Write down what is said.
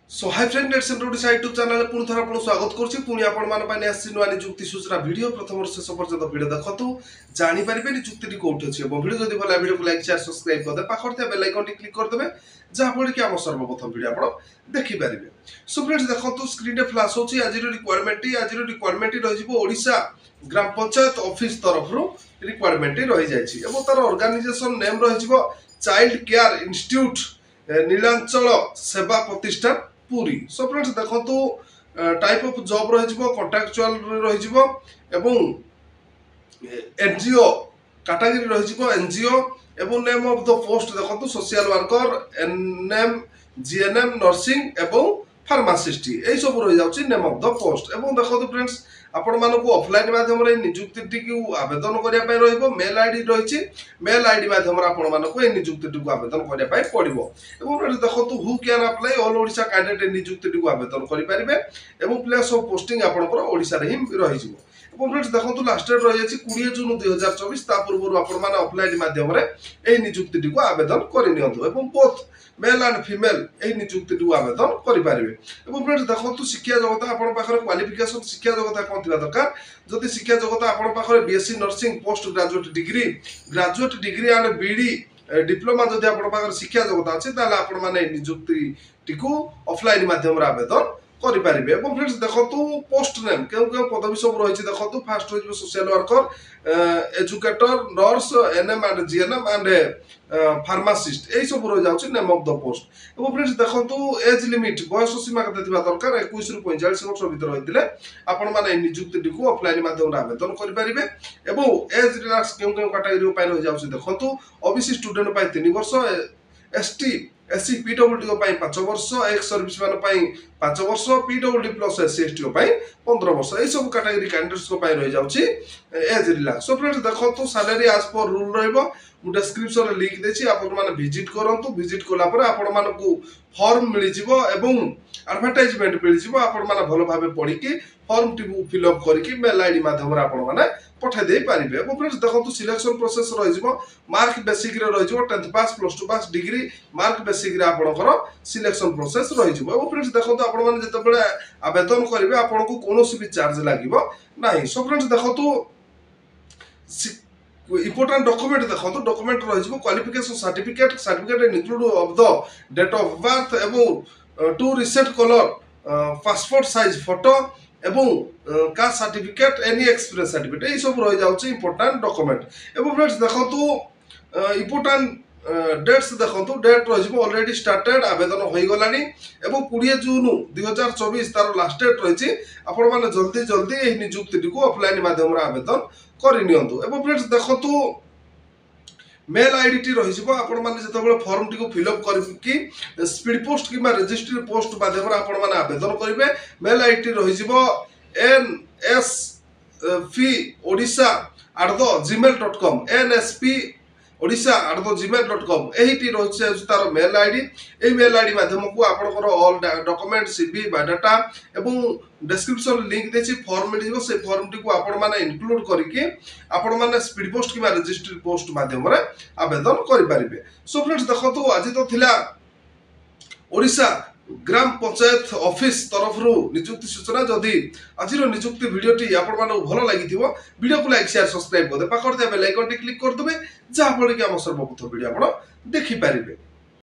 सो hi friend net centre Odisha YouTube channel पुणी थर आपको स्वागत करुच्ची पुणी आपण नुआ निजुक्ति सूचना वीडियो प्रथम शेष पर्यटन वीडियो देखु जानीपारे निजुक्ति कौट अच्छी और वीडियो जब भला वीडियो को लाइक शेयर सब्सक्राइब करदे पाखे बेल आइकन क्लिक करदे जहाँफल कि आम सर्वप्रथम वीडियो आप देखिपारे। सो फ्रेंड्स देखो स्क्रीन फ्लाश होची आज रिक्वायरमेंट रहीशा ग्राम पंचायत ऑफिस तरफ रिक्वायरमेंट रही जाइए तार ऑर्गेनाइजेशन नेम रही child care institute Nilanchal Seva Pratishthan Puri. So friends देखो टाइप ऑफ जॉब रही कॉन्ट्रैक्चुअल रही एनजीओ कैटेगरी रही एनजीओ एवं नेम ऑफ द पोस्ट देखो social worker ANM GNM nursing एवं फार्मासिस्ट यही सब रही जाऊँगी नेम ऑफ द पोस्ट। एवं देखो फ्रेंड्स आपण मानक ऑफलाइन माध्यम निजुक्ति को आवेदन करने मेल आईडी रही मेल आईडी माध्यम आपण मानक निजुक्ति को आवेदन करने पड़ो। देखो who can apply all Odisha candidate निजुक्ति को आवेदन करेंगे प्लेस ऑफ पोस्टिंग आपंकर ओडिशा ही रही। फ्रेंड्स देखो लास्ट डेट रही 20 जून 2024 पूर्व आपण ऑफलाइन माध्यम निजुक्ति को आवेदन करनी बोथ मेल एंड फीमेल यही निजुक्ति को आवेदन करेंगे। फ्रेंड्स देखो शिक्षा जगत आपण क्वालिफिकेशन शिक्षा जगत कौन थी दरकार जदि शिक्षा जगत आपण BSc nursing post graduate degree and बीडी डिप्लोमा जदि आपण शिक्षा जगत अच्छी आपण मैंने निजुक्ति को ऑफलाइन माध्यम आवेदन करेंगे। फ्रेंड्स देखो पोस्ट नेम क्यों पदवी सब रही देखो फास्ट हो social worker educator nurse ANM and GNM and pharmacist यही सब रही जाऊँगी name of the post. Friends देखो एज लिमिट बयस सीमा के दरकार 21 ରୁ 45 वर्ष भर रही आपण मैंने निजुक्ति को ऑफलाइन माध्यम आवेदन करेंगे। एज रिलैक्स क्यों कैटेगरी रही जाऊँगी देखो ओबीसी स्टूडेंट 3 वर्ष एसटी एससी पीडब्ल्यूडी 5 वर्ष एक्स सर्विस मैन 5 वर्ष पीडब्ल्यूडी प्लस एससी एसटी 15 वर्ष यही सब कैटेगरी कैंडिडेट्स रही जाऊँगी एज रिलैक्स। सो फ्रेंड्स देखो सैलरी आज पर रूल रही डिस्क्रिप्शन लिंक देछि आपण माने विजिट करंतु विजिट कला पर आपण मानकु फॉर्म मिल जिवो एवं एडवर्टाइजमेंट मिल जिवो आपण माने भलो भाबे पढी कि फॉर्म टी फिल अप करके मेल आईडी माध्यम आपण माने पठा दे पारिबे। फ्रेंड्स देखो सिलेक्शन प्रोसेस रही जिवो मार्क बेसिक रे रही जिवो 10th पास प्लस 2 पास डिग्री मार्क बेसिक रे आपणकर सिलेक्शन प्रोसेस रही जिवो। फ्रेंड्स देखो आपण माने जते बेले आवेदन करिवे आपण को कोनोसी भी चार्ज लागिवो नाही। सो फ्रेंड्स देखो इम्पोर्टेंट डॉक्यूमेंट देखो डॉक्यूमेंट रही qualification certificate include of the date of birth एवं 2 recent colour passport size photo एवं caste certificate any experience certificate यही सब रही जाऊँगी इम्पोर्टेंट डॉक्यूमेंट। फ्रेंड्स देखो इम्पोर्टेंट डेट्स देखो डेट रही ऑलरेडी स्टार्टेड आवेदन हो गलानी 20 जून 2024 तार लास्ट डेट रही आपण माने जल्दी जल्दी यही निजुक्ति को ऑफलाइन माध्यम आवेदन करनी। फ्रेंड्स देखो मेल आईडी टी रही आपण माने जतबेले फॉर्म टी को फिलअप करके स्पीड पोस्ट किबा रजिस्ट्री पोस्ट माध्यम आपण माने आवेदन करेंगे। मेल आईडी टी रही nsp@gmail.com nsp@gmail.com यही रही तार मेल आईडी यही मेल आईडी माध्यम को आपंकर ऑल डॉक्यूमेंट सीवी बायोडाटा एवं डिस्क्रिप्शन लिंक देछि फॉर्म मिल से फॉर्म टी को आपण माने इंक्लूड करके आपण माने स्पीड पोस्ट किबा रजिस्ट्री पोस्ट माध्यम रे आवेदन करि परिबे। सो फ्रेंड्स देखो आज तो थिला ओडिशा ग्राम पंचायत ऑफिस तरफ निजुक्ति सूचना जदि आज निजुक्ति वीडियोटी आपण मानक भल लगी वीडियो को लाइक शेयर सब्सक्राइब करदे पाखर बेल आइकन क्लिक करदे जहाँफल कि आम सर्वप्रथम वीडियो आप देखिपारे।